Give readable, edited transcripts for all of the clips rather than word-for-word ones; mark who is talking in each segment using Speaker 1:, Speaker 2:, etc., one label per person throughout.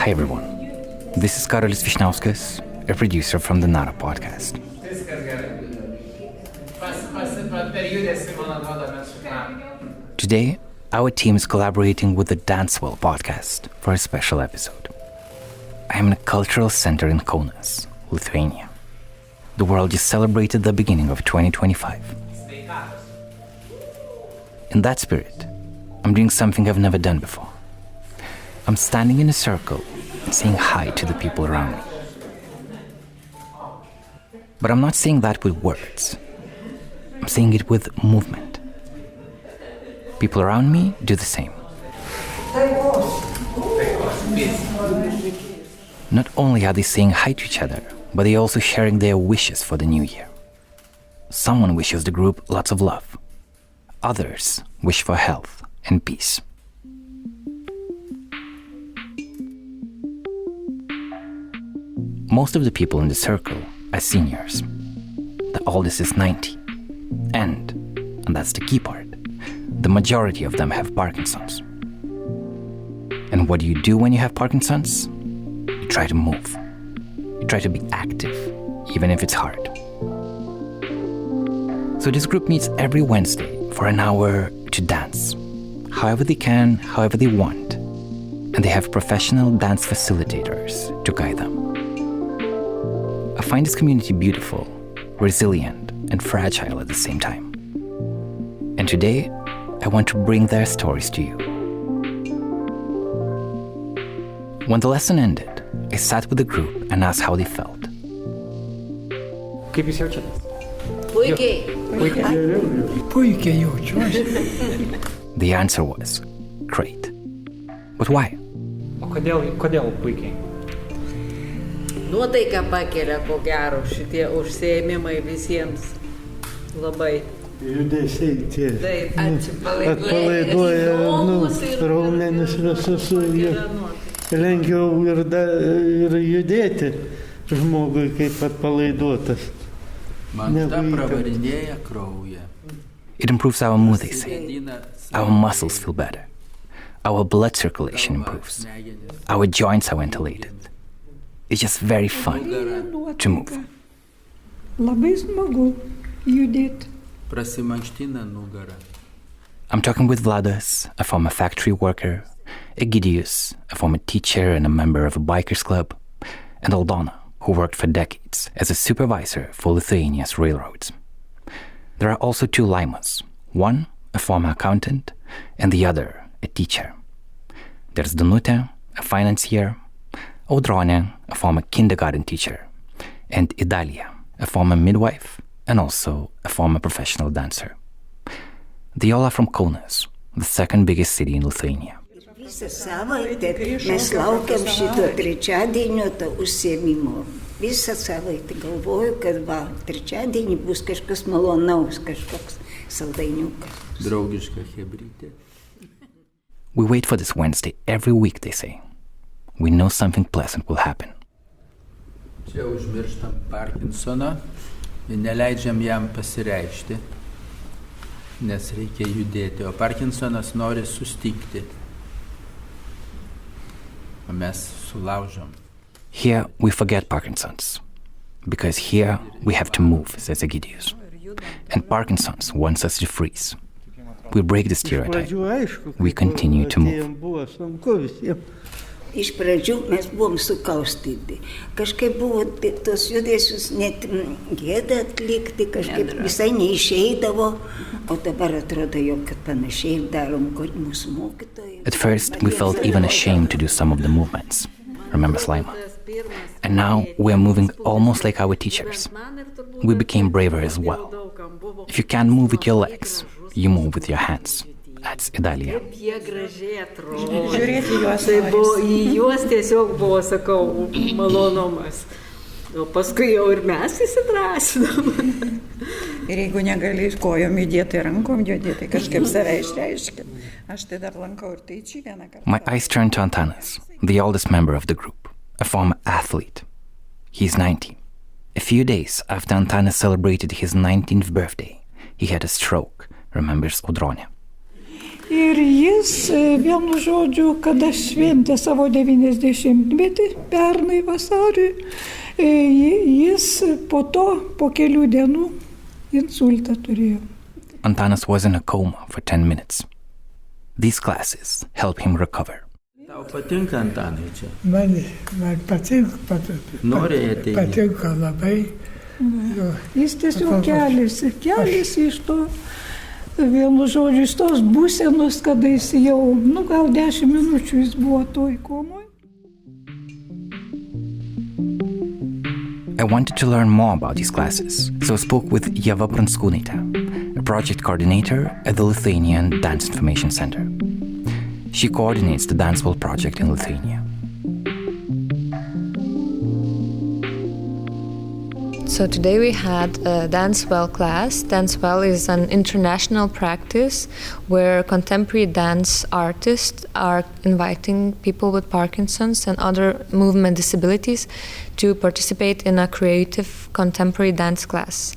Speaker 1: Hi everyone, this is Karolis Vyšniauskas, a producer from the NARA podcast. Today, our team is collaborating with the Dancewell podcast for a special episode. I am in a cultural center in Kaunas, Lithuania. The world just celebrated the beginning of 2025. In that spirit, I'm doing something I've never done before. I'm standing in a circle and saying hi to the people around me. But I'm not saying that with words. I'm saying it with movement. People around me do the same. Not only are they saying hi to each other, but they're also sharing their wishes for the new year. Someone wishes the group lots of love. Others wish for health and peace. Most of the people in the circle are seniors. The oldest is 90. And that's the key part, the majority of them have Parkinson's. And what do you do when you have Parkinson's? You try to move. You try to be active, even if it's hard. So this group meets every Wednesday for an hour to dance, however they can, however they want. And they have professional dance facilitators to guide them. I find this community beautiful, resilient, and fragile at the same time. And today, I want to bring their stories to you. When the lesson ended, I sat with the group and asked how they felt.
Speaker 2: Kaip jūs jaučiatės?
Speaker 3: Puikiai jaučiuosi.
Speaker 1: The answer was, great. But why?
Speaker 2: O kodėl puikiai?
Speaker 4: Nuotaiką pakelia, ko gero, šitie užsiėmimai visiems labai.
Speaker 3: Judesiai tie.
Speaker 4: Taip,
Speaker 3: Atpalaiduoja raumenis visus ir lengviau ir judėti žmogui kaip atpalaiduotas.
Speaker 1: It improves our mood, they say. Our muscles feel better. Our blood circulation improves. Our joints are ventilated. It's just very fun to move.
Speaker 5: Labai smagu judėti.
Speaker 1: I'm talking with Vladas, a former factory worker, Egidijus, a former teacher and a member of a bikers club, and Aldona, who worked for decades as a supervisor for Lithuania's railroads. There are also two Laimas, one a former accountant and the other a teacher. There's Danutė, a financier, Audronė, a former kindergarten teacher, and Idalia, a former midwife and also a former professional dancer. They all are from Kaunas, the second biggest city in Lithuania.
Speaker 6: Visą savaitę mes laukiam šito trečiadienio užsiėmimo. Visą savaitę galvoju, kad trečiadienį bus kažkas malonaus, kažkoks saldainiukas.
Speaker 7: Draugiška chebrytė.
Speaker 1: We wait for this Wednesday every week, they say. We know something pleasant will happen.
Speaker 7: Čia užmirštam Parkinsoną ir neleidžiam jam pasireikšti, nes reikia judėti, o Parkinsonas nori sustingti. O mes sulaužom.
Speaker 1: Here we forget Parkinson's, because here we have to move, says Egidijus. And Parkinson's wants us to freeze. We break the stereotype. We continue to move.
Speaker 6: Iš pradžių mes buvom sukaustyti. Kažkaip buvo tos judesius net gėda atlikti, kažkaip visai neišeidavo, o dabar atrodo jau, kad panašiai darom mūsų mokytojai.
Speaker 1: At first, we felt even ashamed to do some of the movements, remembers Laima. And now we are moving almost like our teachers. We became braver as well. If you can't move with your legs, you move with your hands. That's Idalia.
Speaker 4: Jie gražiai atrodo. Žiūrėti juos. Tai buvo, į juos tiesiog buvo, sakau, malonumas. O paskui jau ir mes įsidrąsinom.
Speaker 5: Ir jeigu negali kojom judėti, rankom judėti, kažkaip save išreiškia. Aš tai dar lankau ir tai čia vieną kartą.
Speaker 1: My eyes turn to Antanas, the oldest member of the group, a former athlete. He's 90. A few days after Antanas celebrated his 19th birthday, he had a stroke, remembers Audronė.
Speaker 8: Ir jis, vienu žodžiu, kada šventė savo 90-metį pernai vasariui, jis po kelių dienų insultą turėjo.
Speaker 1: Antanas was in a coma for 10 minutes. These classes help him recover.
Speaker 7: Tau patinka, Antanai, čia?
Speaker 9: Man patinka, patinka labai.
Speaker 8: Jis tiesiog keliasi iš to, vienu žodžiu, iš tos būsenos, kada jis jau, gal 10 minučių jis buvo toj komoj.
Speaker 1: I wanted to learn more about these classes, so I spoke with Lisičkinaitė, a project coordinator at the Lithuanian Dance Information Centre. She coordinates the Dancewell project in Lithuania.
Speaker 10: So today we had a Dancewell class. Dancewell is an international practice where contemporary dance artists are inviting people with Parkinson's and other movement disabilities to participate in a creative contemporary dance class.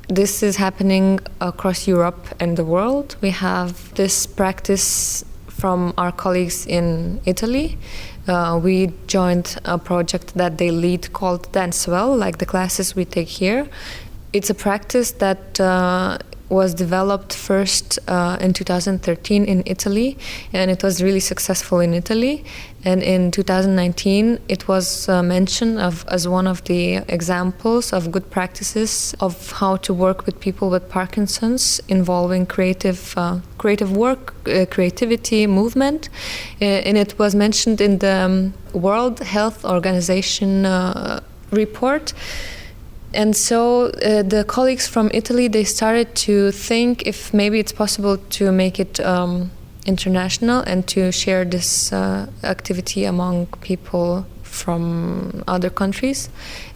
Speaker 10: This is happening across Europe and the world. We have this practice from our colleagues in Italy. We joined a project that they lead called Dancewell, like the classes we take here. It's a practice that was developed first in 2013 in Italy, and it was really successful in Italy. And in 2019, it was mentioned as one of the examples of good practices of how to work with people with Parkinson's, involving creative work, creativity, movement. And it was mentioned in the World Health Organization report. And so the colleagues from Italy, they started to think if maybe it's possible to make it international and to share this activity among people from other countries.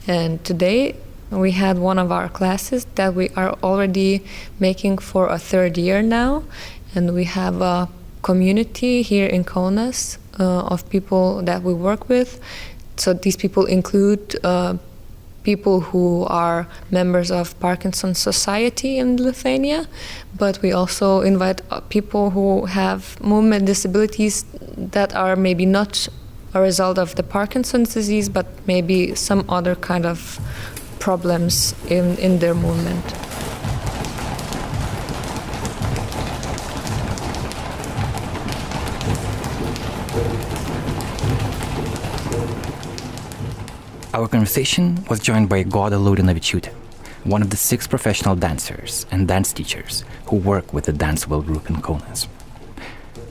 Speaker 10: And today we had one of our classes that we are already making for a third year now. And we have a community here in Kaunas of people that we work with. So these people include people who are members of Parkinson's Society in Lithuania, but we also invite people who have movement disabilities that are maybe not a result of the Parkinson's disease, but maybe some other kind of problems in their movement.
Speaker 1: Our conversation was joined by Grinevičiūtė, one of the 6 professional dancers and dance teachers who work with the Dancewell group in Kaunas.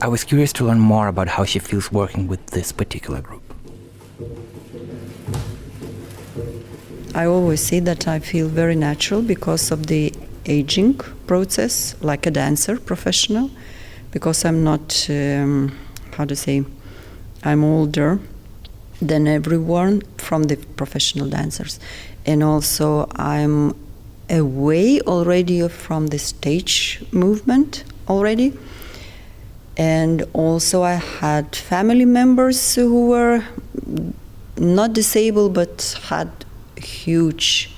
Speaker 1: I was curious to learn more about how she feels working with this particular group.
Speaker 5: I always say that I feel very natural because of the aging process, like a dancer, professional, because I'm not, I'm older than everyone from the professional dancers. And also I'm away already from the stage movement already. And also I had family members who were not disabled but had huge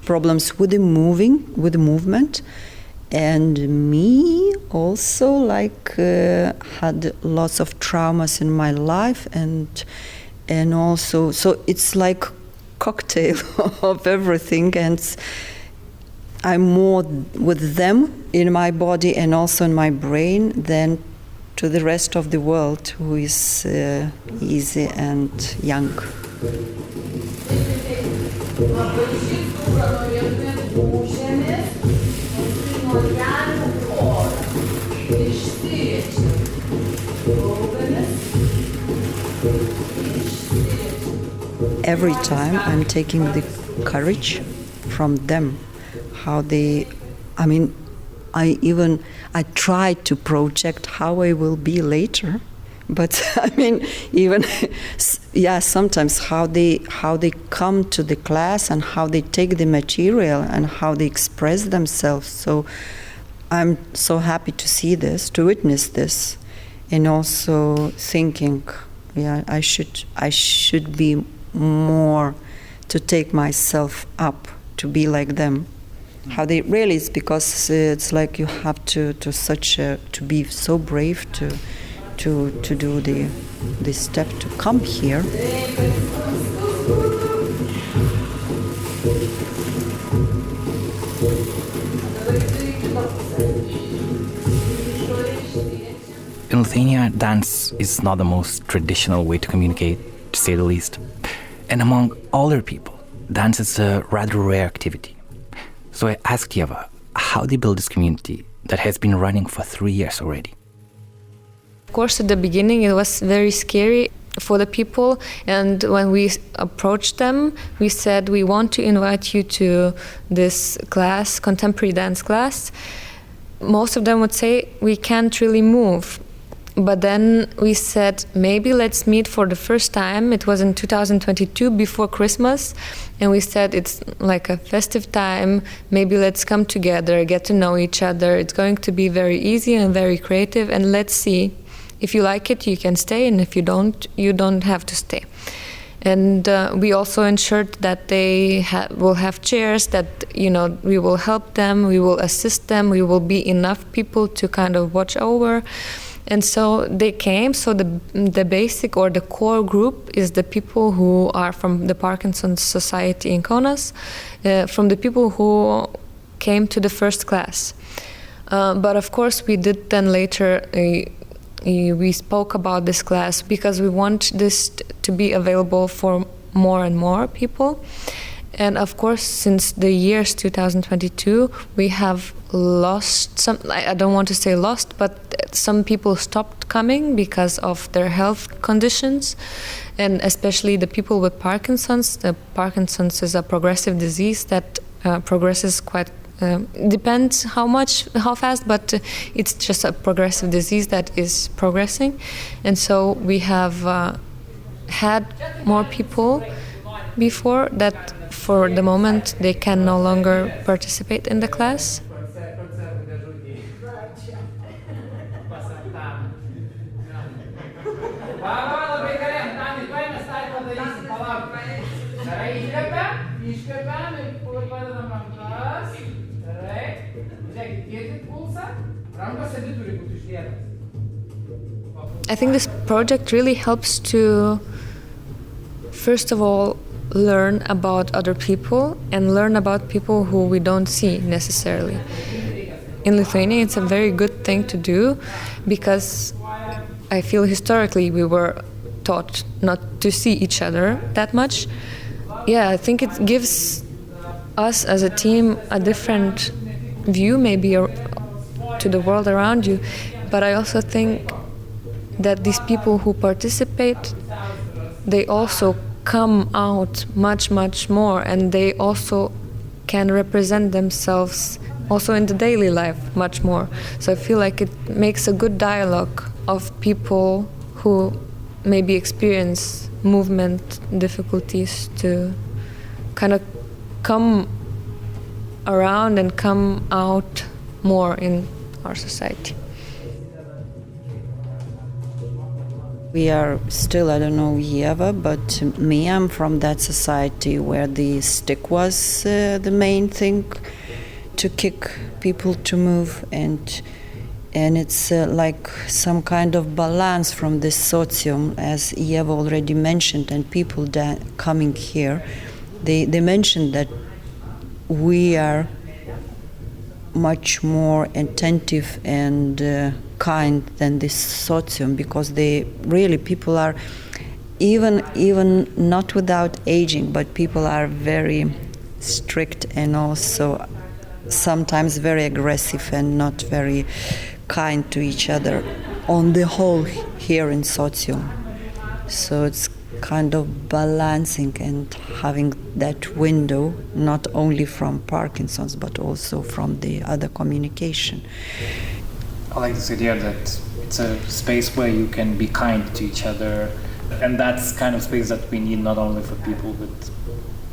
Speaker 5: problems with the movement. And me also had lots of traumas in my life and also, so it's like cocktail of everything, and I'm more with them in my body and also in my brain than to the rest of the world who is easy and young. Every time I'm taking the courage from them, how they, I try to project how I will be later, but sometimes how they come to the class and how they take the material and how they express themselves. So I'm so happy to see this, to witness this, and also thinking, I should be more to take myself up, to be like them. How they really, it's because it's like you have to be so brave to do this step to come here.
Speaker 1: In Lithuania, dance is not the most traditional way to communicate, to say the least. And among older people, dance is a rather rare activity. So I asked Eva how they build this community that has been running for 3 years already.
Speaker 10: Of course, at the beginning it was very scary for the people, and when we approached them, we said we want to invite you to this class, contemporary dance class. Most of them would say we can't really move. But then we said, maybe let's meet for the first time. It was in 2022, before Christmas. And we said, it's like a festive time. Maybe let's come together, get to know each other. It's going to be very easy and very creative. And let's see. If you like it, you can stay. And if you don't have to stay. And we also ensured that they will have chairs, that, we will help them, we will assist them, we will be enough people to kind of watch over. And so they came. So the basic or the core group is the people who are from the Parkinson's Society in Kaunas, from the people who came to the first class. But of course, we did then later, we spoke about this class because we want this to be available for more and more people. And of course, since the years 2022, we have lost some, I don't want to say lost, but some people stopped coming because of their health conditions, and especially the people with Parkinson's. The Parkinson's is a progressive disease that progresses quite, depends how fast, but it's just a progressive disease that is progressing. And so we have had more people before that. For the moment, they can no longer participate in the class. I think this project really helps to, first of all, learn about other people and learn about people who we don't see necessarily. In Lithuania, it's a very good thing to do because I feel historically we were taught not to see each other that much. Yeah, I think it gives us as a team a different view maybe to the world around you. But I also think that these people who participate, they also come out much, much more, and they also can represent themselves also in the daily life much more. So I feel like it makes a good dialogue of people who maybe experience movement difficulties to kind of come around and come out more in our society.
Speaker 5: We are still, I don't know Eva, but me, I'm from that society where the stick was the main thing to kick people to move, and it's like some kind of balance from this socium, as Eva already mentioned, and people coming here, they mentioned that we are much more attentive and kind than this socium, because people are even not without aging, but people are very strict and also sometimes very aggressive and not very kind to each other on the whole here in socium. So it's kind of balancing and having that window not only from Parkinson's but also from the other communication.
Speaker 2: I like this idea that it's a space where you can be kind to each other, and that's kind of space that we need not only for people with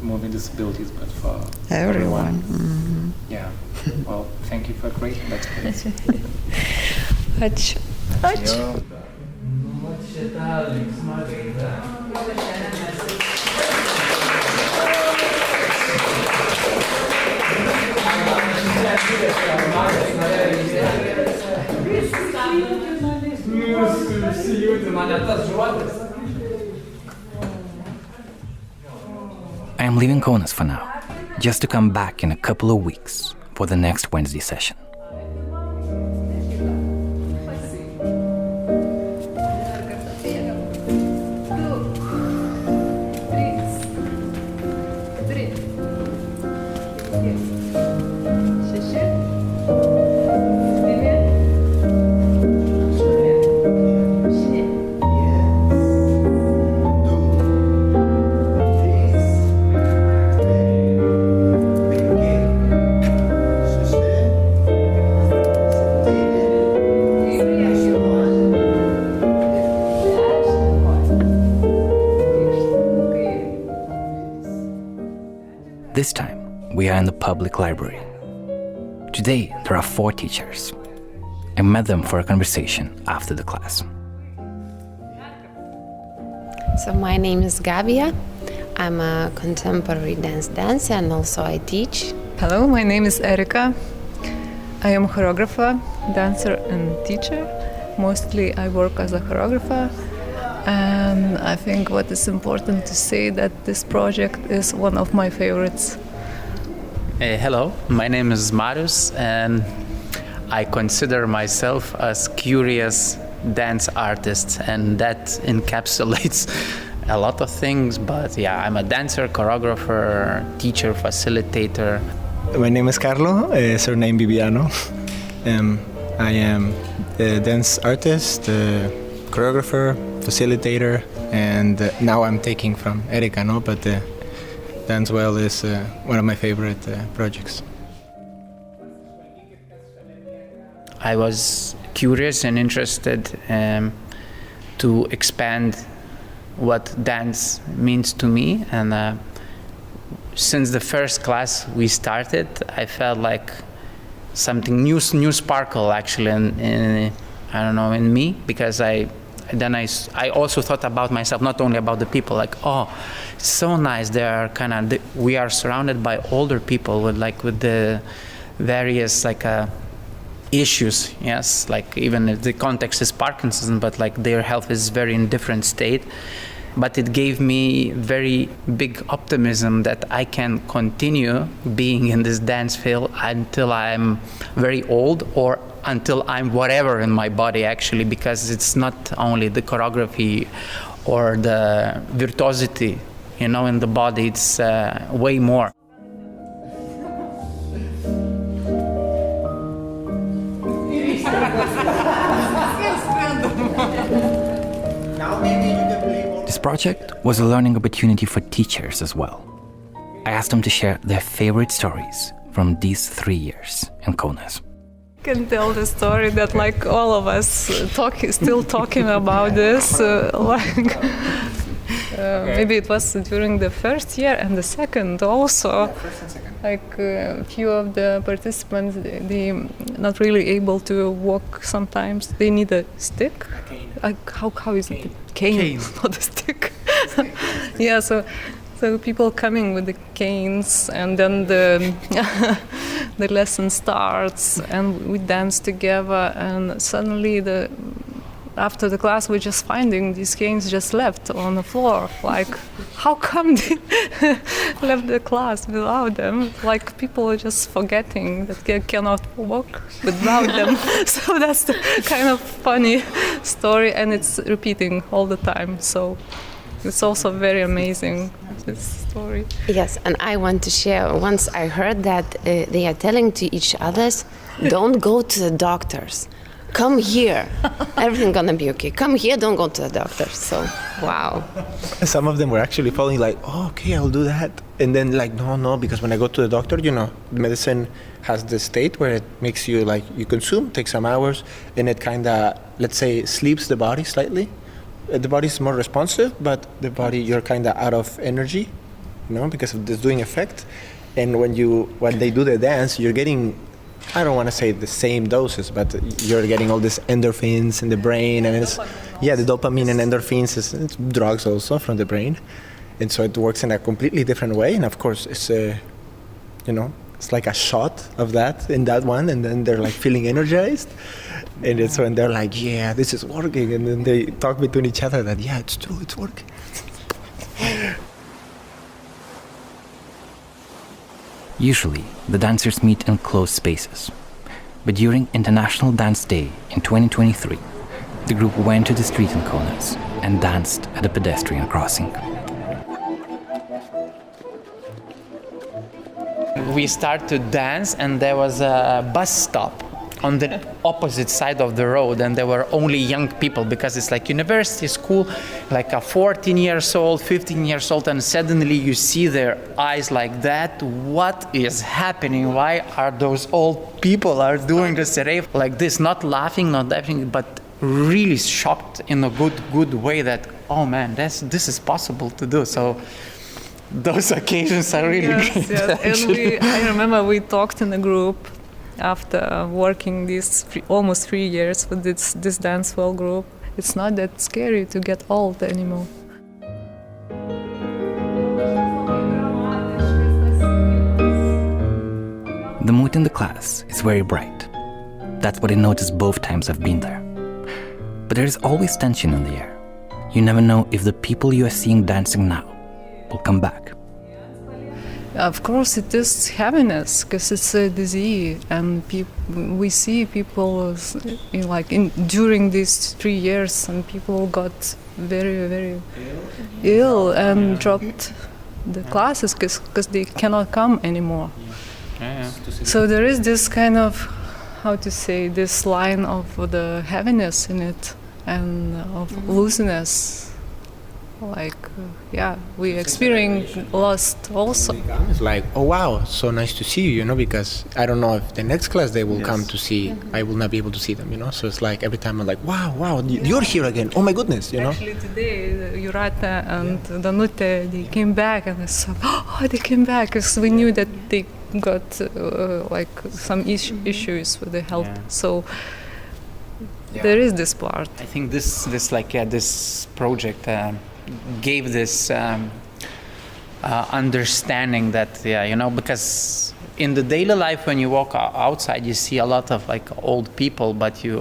Speaker 2: moving disabilities but for everyone.
Speaker 5: Mm-hmm.
Speaker 2: Yeah. Well, thank you for creating that space.
Speaker 5: Ačiū.
Speaker 2: Ačiū.
Speaker 1: I am leaving Kaunas for now, just to come back in a couple of weeks for the next Wednesday session. This time, we are in the public library. Today, there are 4 teachers. I met them for a conversation after the class.
Speaker 11: So my name is Gabia. I'm a contemporary dance dancer and also I teach.
Speaker 12: Hello, my name is Erika. I am a choreographer, dancer and teacher. Mostly I work as a choreographer. And I think what is important to say that this project is one of my favorites.
Speaker 13: Hello, my name is Marius and I consider myself as curious dance artist, and that encapsulates a lot of things, but yeah, I'm a dancer, choreographer, teacher, facilitator.
Speaker 14: My name is Carlo, surname Bibiano. I am a dance artist, choreographer, facilitator, and now I'm taking from Erika, no? But Dance Well is one of my favorite projects.
Speaker 13: I was curious and interested to expand what dance means to me, and since the first class we started, I felt like something new sparkle actually in me, because I also thought about myself, not only about the people, like, oh, it's so nice. We are surrounded by older people with the various issues, yes, like even if the context is Parkinson's, but like their health is very in different state. But it gave me very big optimism that I can continue being in this dance field until I'm very old, or until I'm whatever in my body actually, because it's not only the choreography or the virtuosity, in the body, it's way more.
Speaker 1: This project was a learning opportunity for teachers as well. I asked them to share their favorite stories from these 3 years in Kaunas.
Speaker 12: I can tell the story that like all of us still talking about this. Maybe it was during the first year and the second also. Like a few of the participants, they not really able to walk sometimes. They need a stick. How is it? Cane. Not a stick. Yeah, so people coming with the canes, and then the lesson starts, and we dance together, and suddenly after the class we're just finding these canes just left on the floor. Like, how come they left the class without them? Like, people are just forgetting that they cannot walk without them. So that's the kind of funny story, and it's repeating all the time. So it's also very amazing, this story.
Speaker 11: Yes, and I want to share, once I heard that they are telling to each other, don't go to the doctors. Come here, everything's gonna be okay. Come here, don't go to the doctor. So, wow.
Speaker 14: Some of them were actually following like, oh, okay, I'll do that. And then like, no, because when I go to the doctor, medicine has the state where it makes you like, you consume, takes some hours, and it kind of, let's say, sleeps the body slightly. The body is more responsive, but the body, you're kind of out of energy, because of this doing effect. And when they do the dance, you're getting, I don't want to say the same doses, but you're getting all these endorphins in the brain, and the dopamine and endorphins it's drugs also from the brain, and so it works in a completely different way. And of course, it's it's like a shot of that in that one, and then they're like feeling energized. And it's when they're like, yeah, this is working. And then they talk between each other that, yeah, it's true, it's working.
Speaker 1: Usually, the dancers meet in closed spaces. But during International Dance Day in 2023, the group went to the street in Kaunas and danced at a pedestrian crossing.
Speaker 13: We started to dance, and there was a bus stop on the opposite side of the road, and there were only young people, because it's like university school, like a 14 years old, 15 years old, and suddenly you see their eyes like that. What is happening? Why are those old people are doing this rave like this? Not laughing, not laughing, but really shocked in a good way that, oh man, this is possible to do. So those occasions are really great.
Speaker 12: Yes. And I remember we talked in a group after working these almost 3 years with this dance well group. It's not that scary to get old anymore.
Speaker 1: The mood in the class is very bright. That's what I noticed both times I've been there. But there is always tension in the air. You never know if the people you are seeing dancing now will come back.
Speaker 12: Of course, it is happiness because it's a disease, and we see people during these 3 years, and people got very, very ill and dropped the classes because they cannot come anymore. So there is this kind of, how to say, this line of the heaviness in it and of looseness. We experience loss also.
Speaker 14: It's like, oh wow, so nice to see you, because I don't know if the next class they will come to see, I will not be able to see them, So it's like every time I'm like, wow, you're here again. Oh my goodness,
Speaker 12: Actually today, Jurata and Danute, they came back, and I said, oh, they came back, because we knew that they got some issues with the health. So there is this part.
Speaker 13: I think this project gave this understanding that, because in the daily life when you walk outside, you see a lot of old people, but you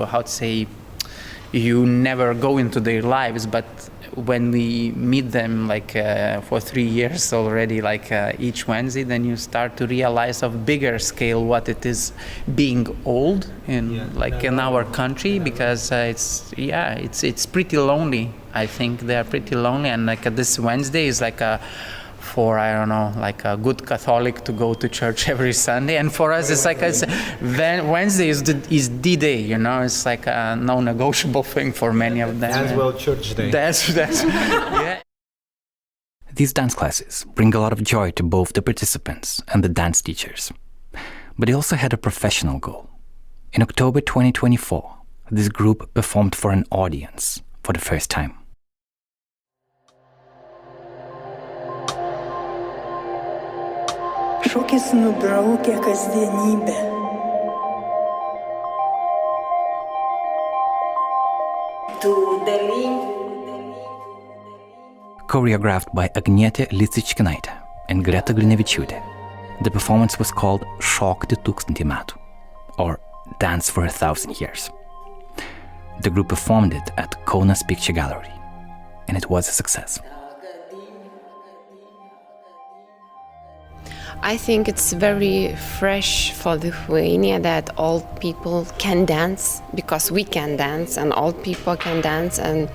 Speaker 13: never go into their lives. But when we meet them for 3 years already, each Wednesday, then you start to realize of bigger scale what it is being old in in our country, because it's pretty lonely. I think they are pretty lonely, and this Wednesday is for a good Catholic to go to church every Sunday, and for us it's Wednesday is the day, it's a non-negotiable thing for many of them.
Speaker 14: As well, church day.
Speaker 13: That's yeah.
Speaker 1: These dance classes bring a lot of joy to both the participants and the dance teachers. But they also had a professional goal. In October 2024, this group performed for an audience for the first time.
Speaker 15: Šokis nubraukia kasdienybę.
Speaker 1: Choreographed by Agnietė Lisičkinaitė and Greta Grinevičiūtė, the performance was called Šokti 1000 metų, or Dance for 1000 years. The group performed it at Kaunas Picture Gallery, and it was a success.
Speaker 11: I think it's very fresh for Lithuania that old people can dance, because we can dance and old people can dance, and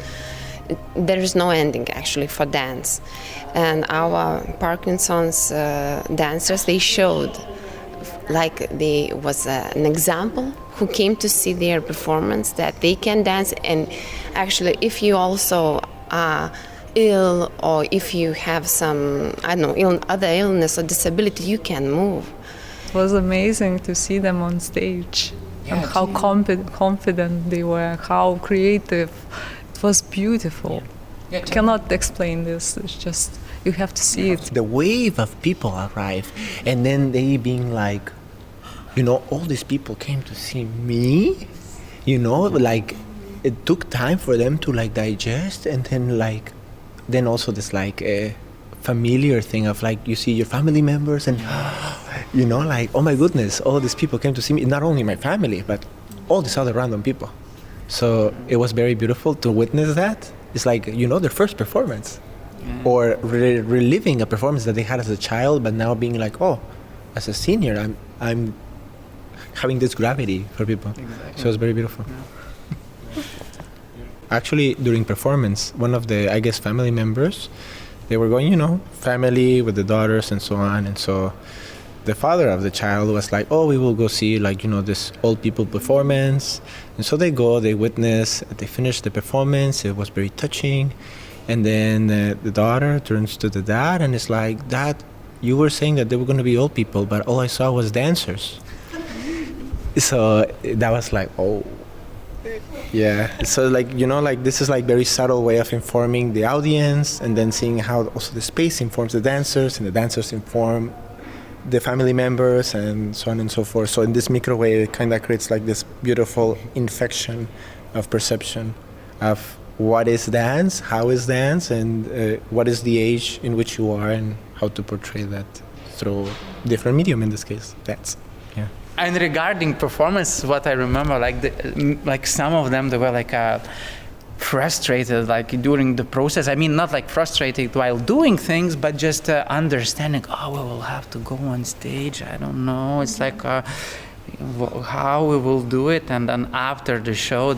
Speaker 11: there is no ending actually for dance. And our Parkinson's dancers, they showed there was an example who came to see their performance that they can dance, and actually if you also are ill, or if you have some, other illness or disability, you can move.
Speaker 12: It was amazing to see them on stage, and how confident they were, how creative. It was beautiful. I cannot explain this. It's just, you have to see it.
Speaker 14: The wave of people arrived, and then they being like, all these people came to see me, it took time for them to digest, and then also this a familiar thing of you see your family members, and like, oh my goodness, all these people came to see me, not only my family, but all these other random people. So it was very beautiful to witness that. It's like, their first performance. Or reliving a performance that they had as a child, but now being like, oh, as a senior, I'm having this gravity for people. Exactly. So it was very beautiful. Yeah. Actually, during performance, one of the, I guess, family members, they were going, family with the daughters and so on. And so the father of the child was like, oh, we will go see, this old people performance. And so they go, they witness, they finish the performance. It was very touching. And then the daughter turns to the dad and is like, Dad, you were saying that they were going to be old people, but all I saw was dancers. So that was like, oh, yeah. So this is very subtle way of informing the audience, and then seeing how also the space informs the dancers, and the dancers inform the family members, and so on and so forth. So in this micro way, it kind of creates this beautiful infection of perception of what is dance, how is dance, and what is the age in which you are, and how to portray that through different medium, in this case, dance. Yeah.
Speaker 13: And regarding performance, what I remember, some of them, they were frustrated, during the process. I mean, not frustrated while doing things, but just understanding, we will have to go on stage. I don't know. It's how we will do it. And then after the show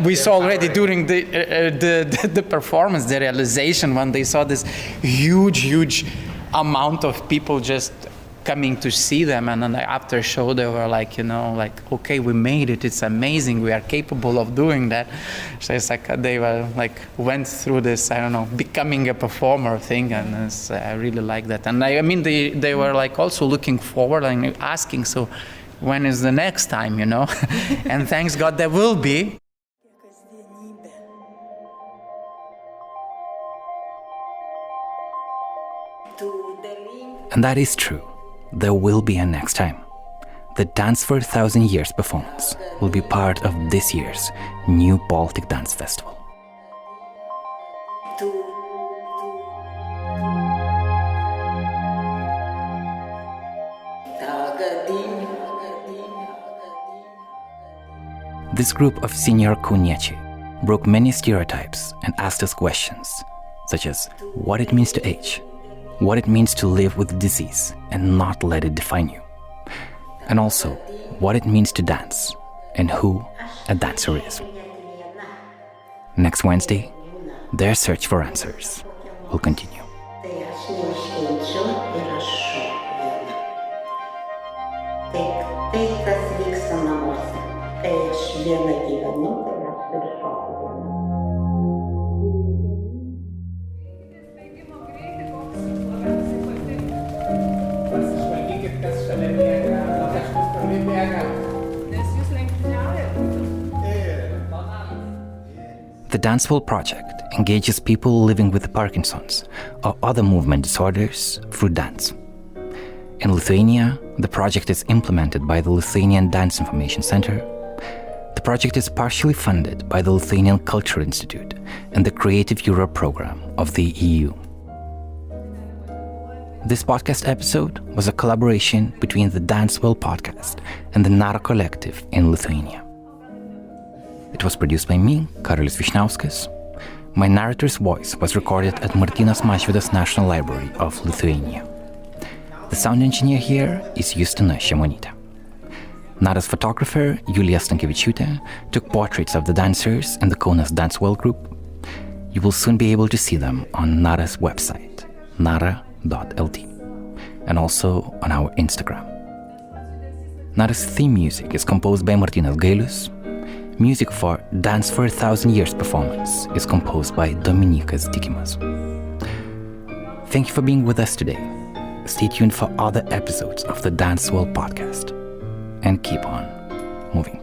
Speaker 13: we saw already during the performance, the realization when they saw this huge amount of people just coming to see them, and then after show they were okay, we made it, it's amazing, we are capable of doing that. So it's they were went through this, I don't know, becoming a performer thing, and I really like that. And they were also looking forward and asking, so when is the next time, and thanks God there will be.
Speaker 1: And that is true. There will be a next time. The Dance for 1,000 Years performance will be part of this year's New Baltic Dance Festival. This group of senior Kauniečiai broke many stereotypes and asked us questions, such as what it means to age, what it means to live with disease and not let it define you, and also what it means to dance and who a dancer is. Next Wednesday, their search for answers will continue. The Dancewell project engages people living with Parkinson's or other movement disorders through dance. In Lithuania, the project is implemented by the Lithuanian Dance Information Centre. The project is partially funded by the Lithuanian Culture Institute and the Creative Europe program of the EU. This podcast episode was a collaboration between the Dancewell podcast and the NARA collective in Lithuania. It was produced by me, Karolis Vyšniauskas. My narrator's voice was recorded at Martynas Mažvydas National Library of Lithuania. The sound engineer here is Justina Šimonytė. NARA's photographer, Grinevičiūtė, took portraits of the dancers in the Kaunas Dancewell group. You will soon be able to see them on NARA's website, nara.lt, and also on our Instagram. NARA's theme music is composed by Martynas Gailius. Music for Dance for 1,000 Years performance is composed by Dominykas Dikimas. Thank you for being with us today. Stay tuned for other episodes of the Dancewell podcast. And keep on moving.